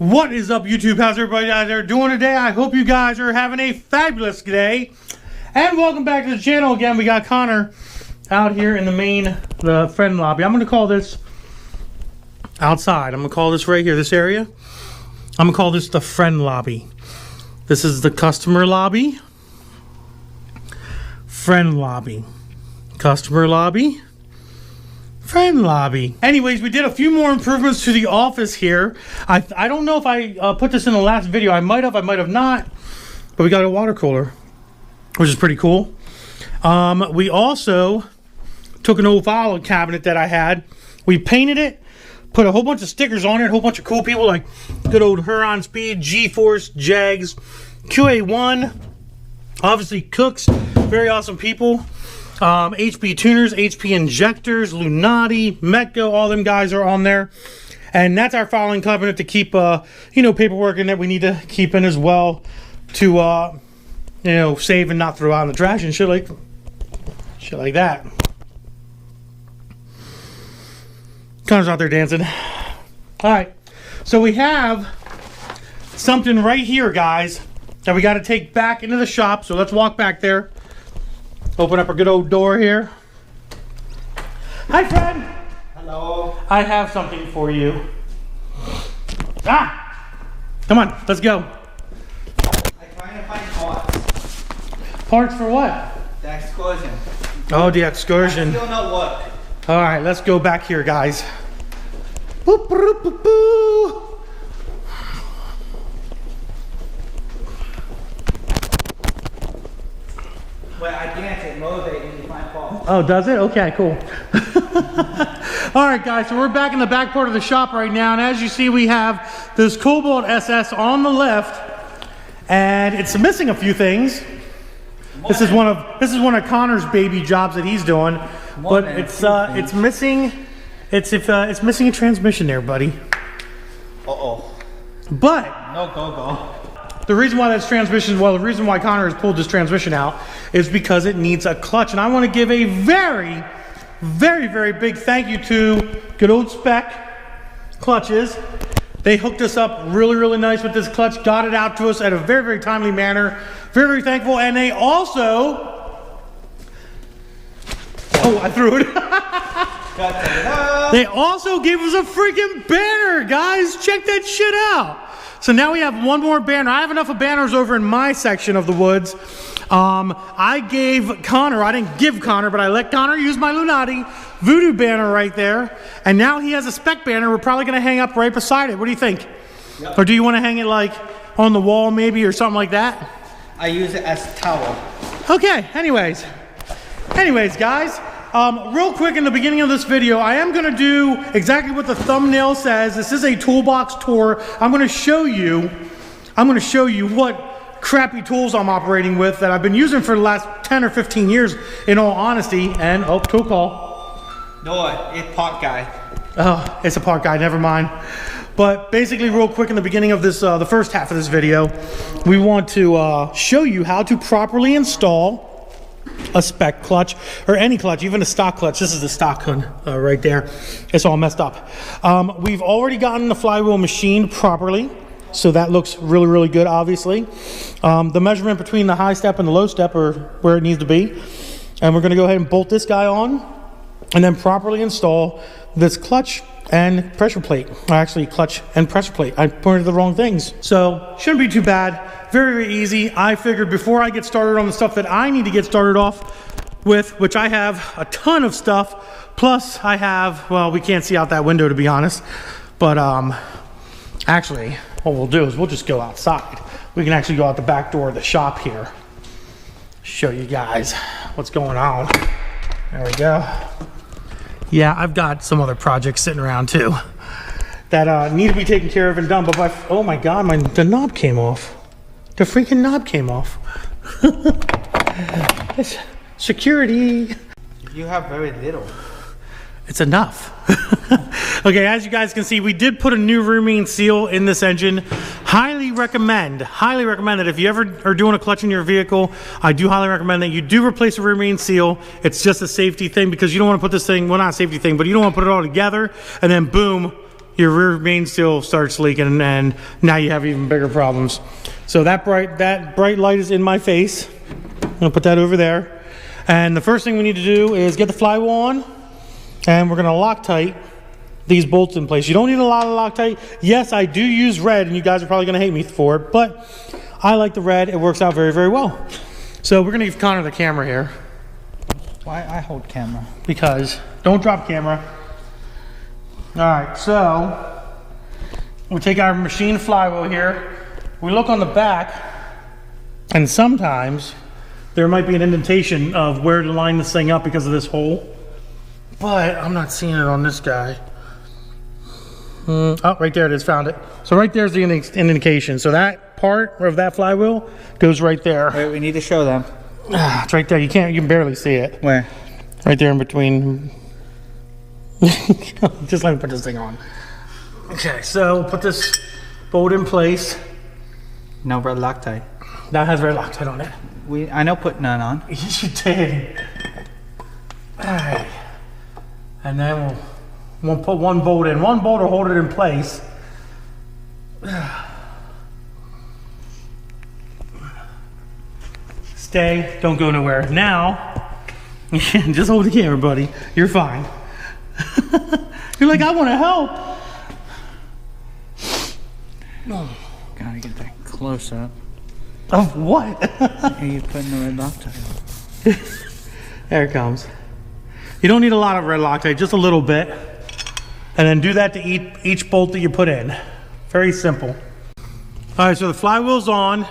What is up, YouTube? How's everybody out there doing today? I hope you guys are having a fabulous day. And welcome back to the channel again. We got Connor out here in the friend lobby. I'm going to call this outside. I'm going to call this right here, this area. I'm going to call this the friend lobby. This is the customer lobby. Friend lobby. Customer lobby. Friend lobby. Anyways, we did a few more improvements to the office here. I don't know if I put this in the last video. I might have not. But we got a water cooler, which is pretty cool. We also took an old file cabinet that I had. We painted it, put a whole bunch of stickers on it, a whole bunch of cool people like good old Huron Speed, G-Force, Jags, QA1, obviously Cooks, very awesome people. HP tuners, HP injectors, Lunati, Metco, all them guys are on there. And that's our filing cabinet to keep, paperwork in that we need to keep in as well to, save and not throw out in the trash and shit like that. Connor's out there dancing. All right, so we have something right here, guys, that we got to take back into the shop. So let's walk back there. Open up our good old door here. Hi, Fred. Hello. I have something for you. Come on, let's go. I'm trying to find parts. Parts for what? The excursion. Oh, the excursion. Still not work. All right, let's go back here, guys. Boop, boop, boop, boop. Well, I can't motivate when you find parts. Oh, does it? Okay, cool. All right, guys, so we're back in the back part of the shop right now, and as you see, we have this Cobalt SS on the left, and it's missing a few things. This is one of Connor's baby jobs that he's doing, but it's missing a transmission there, buddy. But No go. the reason why that's transmission, the reason why Connor has pulled this transmission out is because it needs a clutch. And I want to give a very, very, very big thank you to good old Spec Clutches. They hooked us up really, really nice with this clutch, got it out to us at a very, very timely manner. Very, very thankful. And they also, I threw it. They also gave us a freaking banner, guys. Check that shit out. So now we have one more banner. I have enough of banners over in my section of the woods. I didn't give Connor, but I let Connor use my Lunati Voodoo banner right there. And now he has a Spec banner we're probably going to hang up right beside it. What do you think? Yep. Or do you want to hang it like on the wall maybe or something like that? I use it as towel. Okay, anyways, guys. Real quick in the beginning of this video, I am going to do exactly what the thumbnail says. This is a toolbox tour. I'm going to show you what crappy tools I'm operating with that I've been using for the last 10 or 15 years, in all honesty. And, tool call. No, it's part guy. Oh, it's a part guy, never mind. But basically, real quick in the beginning of this, the first half of this video, we want to show you how to properly install a Spec clutch, or any clutch, even a stock clutch. This is the stock one right there. It's all messed up. We've already gotten the flywheel machined properly, so that looks really, really good, obviously. The measurement between the high step and the low step are where it needs to be. And we're going to go ahead and bolt this guy on, and then properly install this clutch and pressure plate. Actually, clutch and pressure plate. I pointed the wrong things. So, shouldn't be too bad. Very, very easy. I figured before I get started on the stuff that I need to get started off with, which I have a ton of stuff, plus I have, well, we can't see out that window to be honest, but actually, what we'll do is we'll just go outside. We can actually go out the back door of the shop here. Show you guys what's going on. There we go. Yeah, I've got some other projects sitting around too that need to be taken care of and done, but oh my God, the knob came off. The freaking knob came off. It's security. You have very little. It's enough. Okay, as you guys can see, we did put a new rear main seal in this engine. Highly recommend that if you ever are doing a clutch in your vehicle, I do highly recommend that you do replace a rear main seal. It's just a safety thing because you don't want to put this thing, well, not a safety thing, but you don't want to put it all together and then boom, your rear main seal starts leaking, and now you have even bigger problems. So that bright light is in my face. I'm gonna put that over there. And the first thing we need to do is get the flywheel on, and we're gonna Loctite these bolts in place. You don't need a lot of Loctite. Yes, I do use red, and you guys are probably gonna hate me for it, but I like the red. It works out very, very well. So we're gonna give Connor the camera here. Why I hold camera? Because, don't drop camera. All right, so we take our machine flywheel here. We look on the back, and sometimes there might be an indentation of where to line this thing up because of this hole, but I'm not seeing it on this guy. Oh, right there it is, found it. So right there's the indication. So that part of that flywheel goes right there. Wait, we need to show them. It's right there. You can barely see it. Where? Right there in between. Just let me put this thing on. Okay, so we'll put this bolt in place. No red Loctite. That has red Loctite on it. I know put none on. Yes, you did. All right. And then we'll put one bolt in. One bolt will hold it in place. Stay. Don't go nowhere. Now, just hold the camera, buddy. You're fine. You're like, I want to help. Gotta get that close up. Of what? You're putting the red Loctite on. There it comes. You don't need a lot of red Loctite, just a little bit. And then do that to each bolt that you put in. Very simple. All right, so the flywheel's on.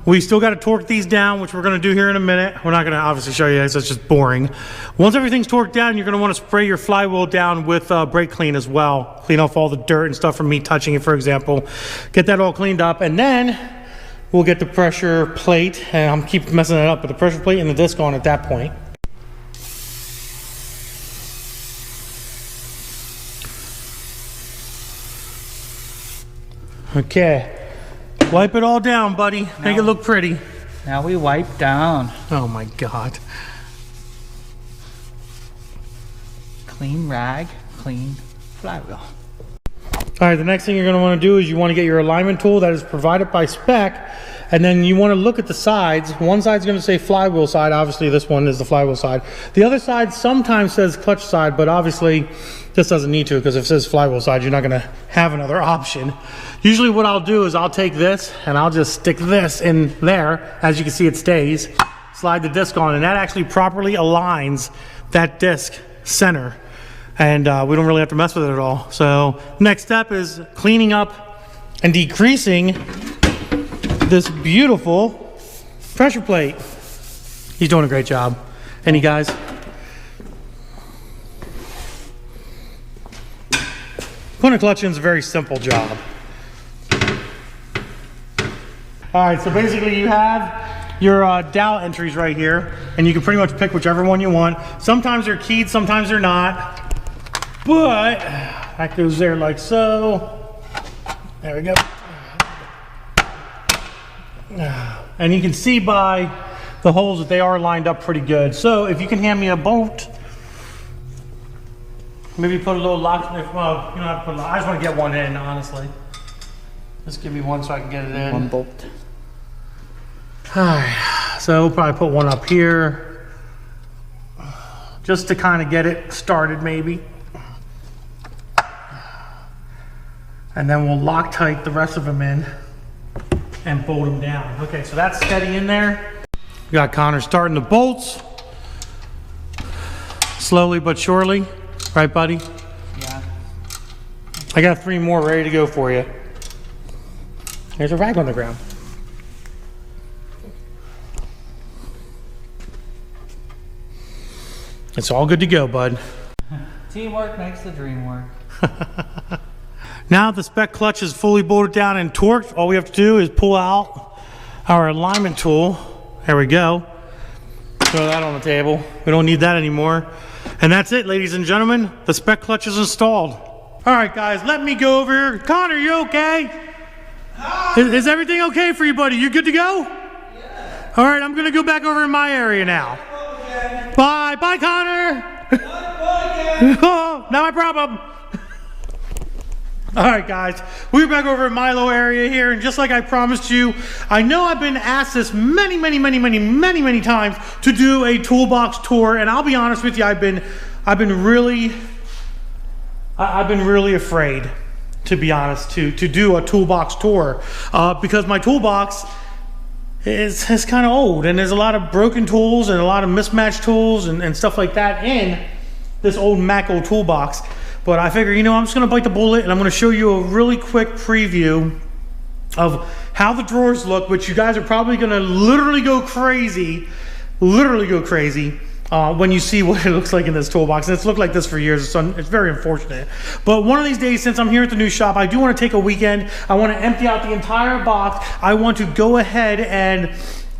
We still got to torque these down, which we're going to do here in a minute. We're not going to obviously show you guys, that's just boring. Once everything's torqued down, you're going to want to spray your flywheel down with brake clean as well. Clean off all the dirt and stuff from me touching it, for example. Get that all cleaned up, and then we'll get the pressure plate, and I'm keep messing it up, but the pressure plate and the disc on at that point. Okay. Wipe it all down, buddy. Make it look pretty. Now we wipe down. Oh my God. Clean rag, clean flywheel. All right, the next thing you're gonna wanna do is you wanna get your alignment tool that is provided by spec, and then you wanna look at the sides. One side's gonna say flywheel side. Obviously this one is the flywheel side. The other side sometimes says clutch side, but obviously this doesn't need to, because if it says flywheel side, you're not gonna have another option. Usually what I'll do is I'll take this and I'll just stick this in there. As you can see, it stays. Slide the disc on, and that actually properly aligns that disc center. And we don't really have to mess with it at all. So next step is cleaning up and decreasing this beautiful pressure plate. He's doing a great job. Any guys? Putting a clutch in is a very simple job. All right, so basically you have your dowel entries right here, and you can pretty much pick whichever one you want. Sometimes they're keyed, sometimes they're not. But that goes there like so. There we go. And you can see by the holes that they are lined up pretty good. So if you can hand me a bolt, maybe put a little lock. Well, you don't have to put a lock. I just want to get one in, honestly. Just give me one so I can get it in. One bolt. All right, so we'll probably put one up here, just to kind of get it started, maybe. And then we'll Loctite the rest of them in and bolt them down. Okay, so that's steady in there. We got Connor starting the bolts. Slowly but surely. Right, buddy? Yeah. I got 3 more ready to go for you. There's a rag on the ground. It's all good to go, bud. Teamwork makes the dream work. Now the spec clutch is fully bolted down and torqued. All we have to do is pull out our alignment tool. There we go. Throw that on the table. We don't need that anymore. And that's it, ladies and gentlemen. The spec clutch is installed. All right, guys, let me go over here. Connor, you okay? Is everything okay for you, buddy? You good to go? Yeah. All right, I'm gonna go back over in my area now. Bye. Bye, Connor. Oh, not my problem. All right, guys, we're back over at Milo area here, and just like I promised you, I know I've been asked this many times to do a toolbox tour, and I'll be honest with you, I've been really afraid, to be honest, to do a toolbox tour because my toolbox is kind of old, and there's a lot of broken tools and a lot of mismatched tools and stuff like that in this old Mako toolbox. But I figure, you know, I'm just gonna bite the bullet and I'm gonna show you a really quick preview of how the drawers look, which you guys are probably gonna literally go crazy when you see what it looks like in this toolbox. And it's looked like this for years, so it's very unfortunate. But one of these days, since I'm here at the new shop, I do want to take a weekend. I want to empty out the entire box. I want to go ahead and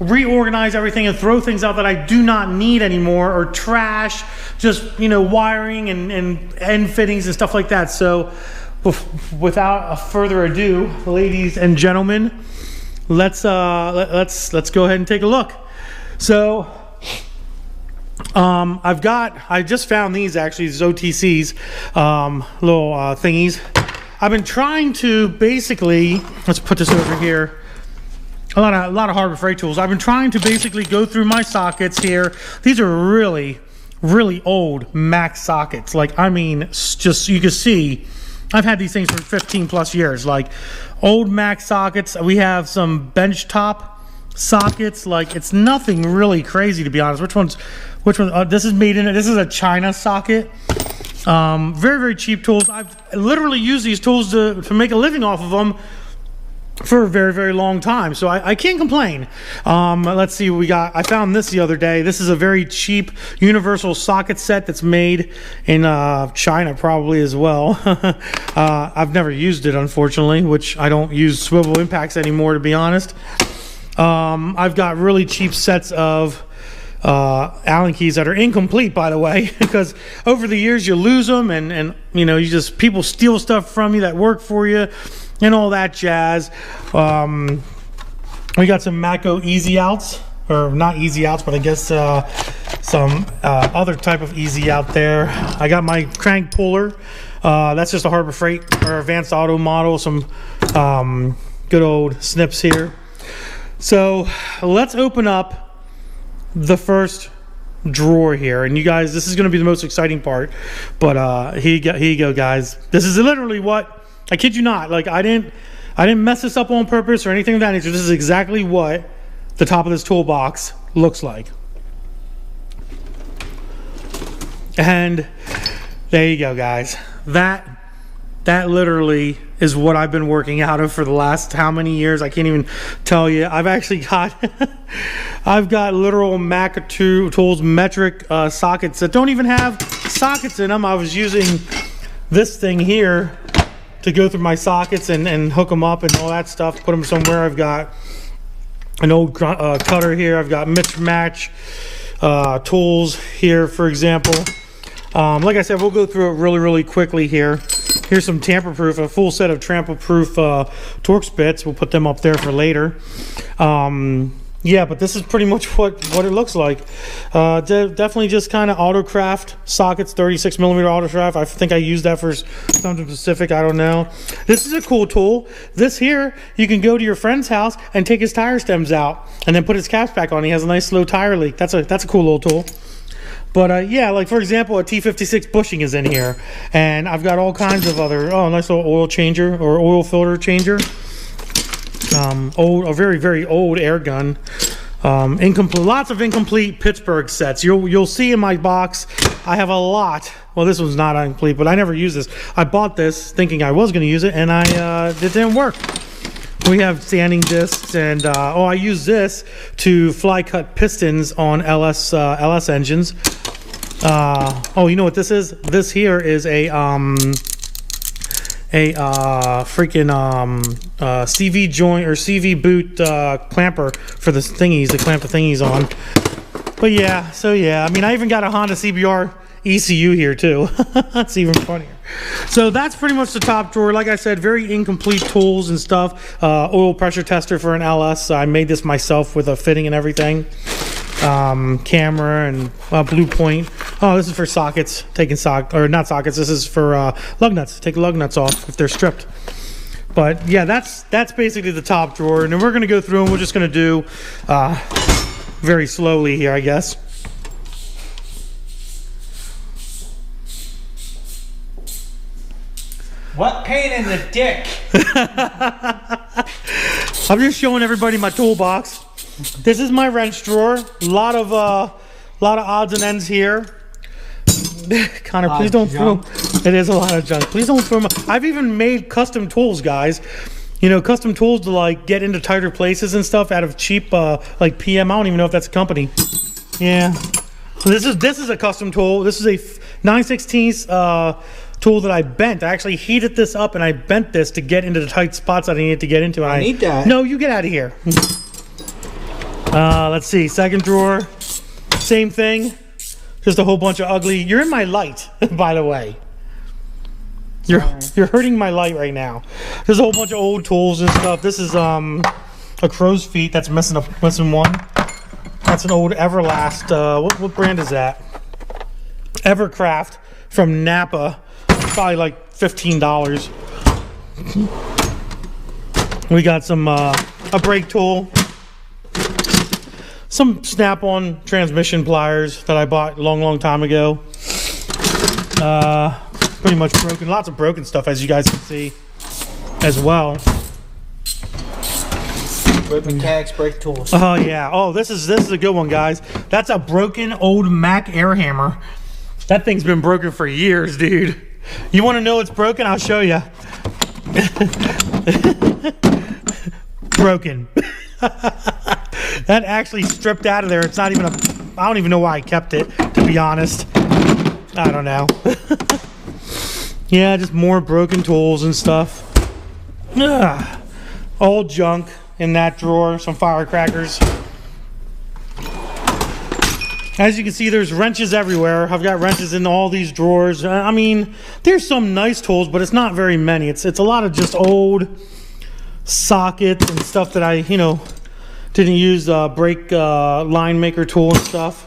reorganize everything and throw things out that I do not need anymore, or trash, just, you know, wiring and end fittings and stuff like that. So without further ado, ladies and gentlemen, let's go ahead and take a look. So I just found these, actually, these OTCs, little thingies. I've been trying to basically, let's put this over here, a lot of Harbor Freight tools. I've been trying to basically go through my sockets here. These are really old Mac sockets. Like, I mean, just, you can see, I've had these things for 15 plus years. Like, old Mac sockets. We have some benchtop sockets. Like, it's nothing really crazy, to be honest. Which one? This is made in, this is a China socket. Very cheap tools. I've literally used these tools to make a living off of them for a very long time, so I can't complain. Let's see what we got. I found this the other day. This is a very cheap universal socket set that's made in China, probably, as well. I've never used it, unfortunately, which I don't use swivel impacts anymore, to be honest. I've got really cheap sets of Allen keys that are incomplete, by the way, because over the years you lose them, and you know, people steal stuff from you that work for you and all that jazz. We got some Mako easy outs, or not easy outs, but I guess some other type of easy out there. I got my crank puller. That's just a Harbor Freight or Advanced Auto model. Some good old snips here. So let's open up the first drawer here, and you guys, this is going to be the most exciting part. But here you go, guys. This is literally what, I kid you not, like, I didn't mess this up on purpose or anything of that nature. This is exactly what the top of this toolbox looks like. And there you go, guys. That literally is what I've been working out of for the last how many years, I can't even tell you. I've actually got I've got literal Mac tools metric sockets that don't even have sockets in them. I was using this thing here to go through my sockets and hook them up and all that stuff, put them somewhere. I've got an old cutter here. I've got mismatch tools here, for example. Like I said, we'll go through it really quickly here. Here's some tamper-proof, a full set of tamper-proof Torx bits. We'll put them up there for later. Yeah, but this is pretty much what it looks like. Definitely just kind of Autocraft sockets, 36 millimeter Autocraft. I think I used that for something specific, I don't know. This is a cool tool. This here, you can go to your friend's house and take his tire stems out and then put his caps back on. He has a nice slow tire leak. That's a cool little tool. But yeah, like, for example, a T56 bushing is in here, and I've got all kinds of other, nice little oil changer or oil filter changer. A very old air gun. Incomplete, lots of incomplete Pittsburgh sets. You'll see in my box, I have a lot. Well, this one's not incomplete, but I never use this. I bought this thinking I was going to use it, and it didn't work. We have sanding discs, and I use this to fly cut pistons on LS engines. You know what this is? This here is a freaking CV joint or CV boot clamper for the thingies to clamp the thingies on. But yeah, so yeah, I mean, I even got a Honda CBR ECU here too. That's even funnier. So that's pretty much the top drawer. Like I said, very incomplete tools and stuff. Oil pressure tester for an LS. I made this myself with a fitting and everything. camera and blue point. Oh, this is for sockets, taking not sockets. This is for lug nuts. Take lug nuts off if they're stripped. But yeah, that's basically the top drawer, and then we're gonna go through and we're just gonna do very slowly here, I guess. What pain in the dick? I'm just showing everybody my toolbox. This is my wrench drawer. A lot of odds and ends here. Connor, please don't throw. It is a lot of junk. Please don't throw them. I've even made custom tools, guys. You know, custom tools to like get into tighter places and stuff out of cheap like PM. I don't even know if that's a company. Yeah. So this is a custom tool. This is a 9/16 tool that I bent. I actually heated this up and I bent this to get into the tight spots that I needed to get into. And I need that. No, you get out of here. Let's see. Second drawer. Same thing. Just a whole bunch of ugly. You're in my light, by the way. You're hurting my light right now. There's a whole bunch of old tools and stuff. This is a crow's feet that's missing one. That's an old Everlast. What brand is that? Evercraft from Napa. Probably like $15. We got some a brake tool. Some snap-on transmission pliers that I bought a long time ago. Pretty much broken. Lots of broken stuff, as you guys can see, as well. Broken tags, brake tools. Oh yeah. Oh, this is a good one, guys. That's a broken old Mac air hammer. That thing's been broken for years, dude. You want to know it's broken? I'll show you. Broken. That actually stripped out of there. It's not even I don't even know why I kept it, to be honest. I don't know. Yeah, just more broken tools and stuff. Ugh. Old junk in that drawer. Some firecrackers. As you can see, there's wrenches everywhere. I've got wrenches in all these drawers. I mean, there's some nice tools, but it's not very many. It's a lot of just old sockets and stuff that I, you know, didn't use brake line maker tool and stuff.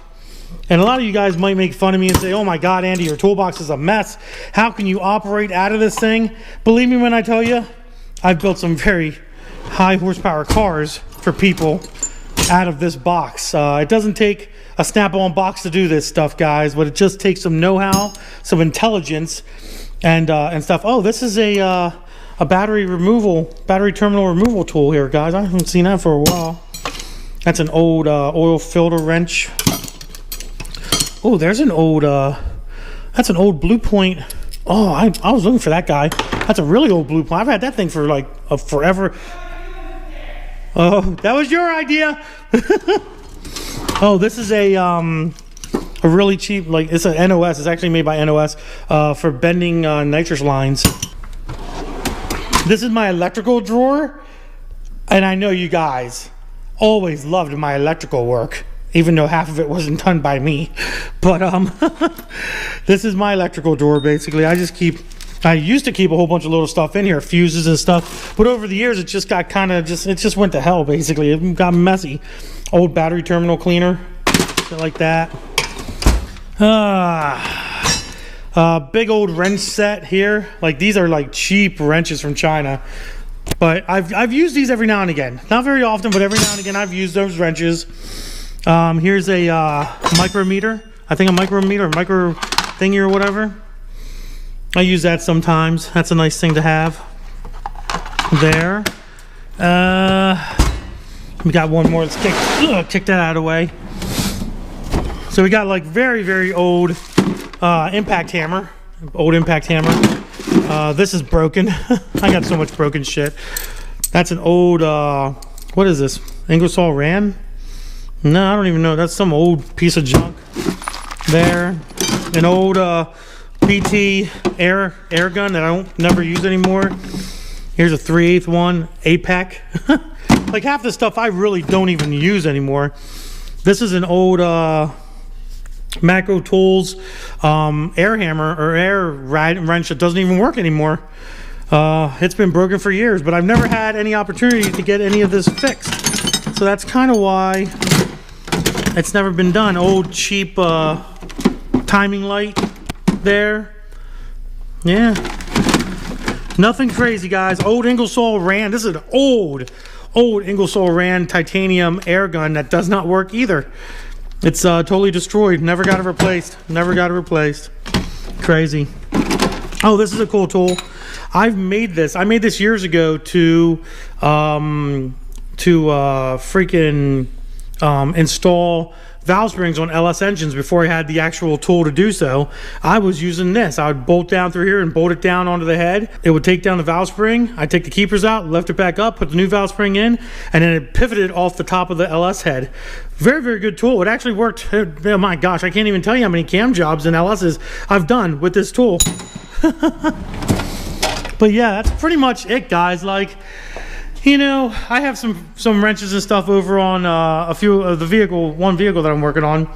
And a lot of you guys might make fun of me and say, oh my God, Andy, your toolbox is a mess. How can you operate out of this thing? Believe me when I tell you, I've built some very high horsepower cars for people out of this box. It doesn't take a snap-on box to do this stuff, guys, but it just takes some know-how, some intelligence, and stuff. Oh, this is a battery terminal removal tool here, guys. I haven't seen that for a while. That's an old oil filter wrench. Oh, there's an old that's an old Blue Point. Oh, I was looking for that guy. That's a really old Blue Point. I've had that thing for like forever. Oh, that was your idea. Oh, this is a really cheap, like, it's an NOS. It's actually made by NOS for bending nitrous lines. This is my electrical drawer, and I know you guys always loved my electrical work, even though half of it wasn't done by me. But this is my electrical drawer, basically. I used to keep a whole bunch of little stuff in here, fuses and stuff, but over the years it just got it just went to hell, basically. It got messy. Old battery terminal cleaner, shit like that. Big old wrench set here. Like, these are like cheap wrenches from China, but I've used these every now and again. Not very often, but every now and again I've used those wrenches. Here's a micrometer. I think a micrometer, micro thingy or whatever. I use that sometimes. That's a nice thing to have. There. We got one more. Let's kick that out of the way. So we got like very old impact hammer. Old impact hammer. This is broken. I got so much broken shit. That's an old what is this? Ingersoll Rand? No, I don't even know. That's some old piece of junk. There. An old PT air gun that I never use anymore. Here's a 3/8 one, APAC. Like, half the stuff I really don't even use anymore. This is an old Macro Tools air hammer or air wrench that doesn't even work anymore. It's been broken for years, but I've never had any opportunity to get any of this fixed. So that's kind of why It's never been done. Old cheap timing light there. Yeah. Nothing crazy, guys. Old Ingersoll Rand. This is an old Ingersoll Rand titanium air gun that does not work either. It's totally destroyed. Never got it replaced. Never got it replaced. Crazy. Oh, this is a cool tool. I've made this. I made this years ago to freaking install valve springs on LS engines before I had the actual tool to do so. I was using this. I would bolt down through here and bolt it down onto the head. It would take down the valve spring. I'd take the keepers out, lift it back up, put the new valve spring in, and then it pivoted off the top of the LS head. Very, very good tool. It actually worked. Oh my gosh, I can't even tell you how many cam jobs and LSs I've done with this tool. But yeah, that's pretty much it, guys. Like, you know, I have some wrenches and stuff over on a few of the one vehicle that I'm working on.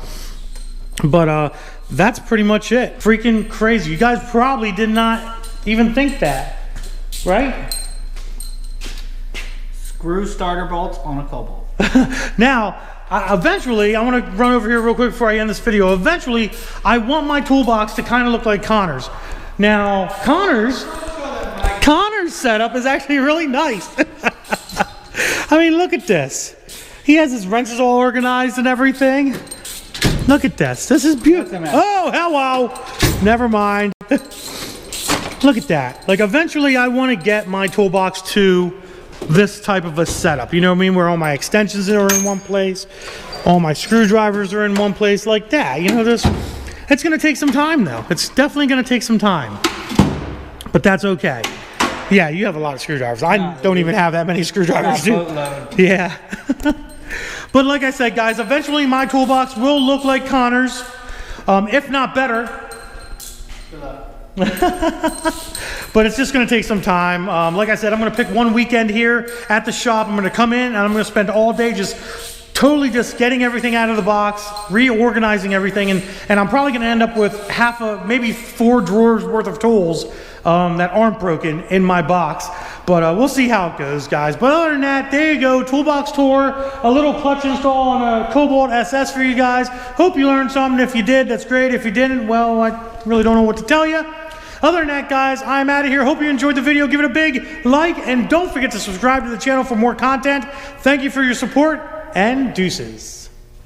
But that's pretty much it. Freaking crazy. You guys probably did not even think that, right? Screw starter bolts on a Cobalt. Now, eventually, I want to run over here real quick before I end this video. Eventually, I want my toolbox to kind of look like Connor's. Now, Connor's setup is actually really nice. I mean, look at this. He has his wrenches all organized and everything. Look at this. This is beautiful. Oh, hello. Never mind. Look at that. Like, eventually, I want to get my toolbox to this type of a setup. You know what I mean? Where all my extensions are in one place, all my screwdrivers are in one place, like that. You know, it's going to take some time, though. It's definitely going to take some time. But that's okay. Yeah, you have a lot of screwdrivers. I don't even have that many screwdrivers, dude. Yeah. But like I said, guys, eventually my toolbox will look like Connor's, if not better. But it's just going to take some time. Like I said, I'm going to pick one weekend here at the shop. I'm going to come in and I'm going to spend all day just totally just getting everything out of the box, reorganizing everything, and I'm probably going to end up with maybe 4 drawers worth of tools that aren't broken in my box. But we'll see how it goes, guys. But other than that, there you go. Toolbox tour, a little clutch install on a Cobalt SS for you guys. Hope you learned something. If you did, that's great. If you didn't, well, I really don't know what to tell you. Other than that, guys, I'm out of here. Hope you enjoyed the video. Give it a big like, and don't forget to subscribe to the channel for more content. Thank you for your support, and deuces.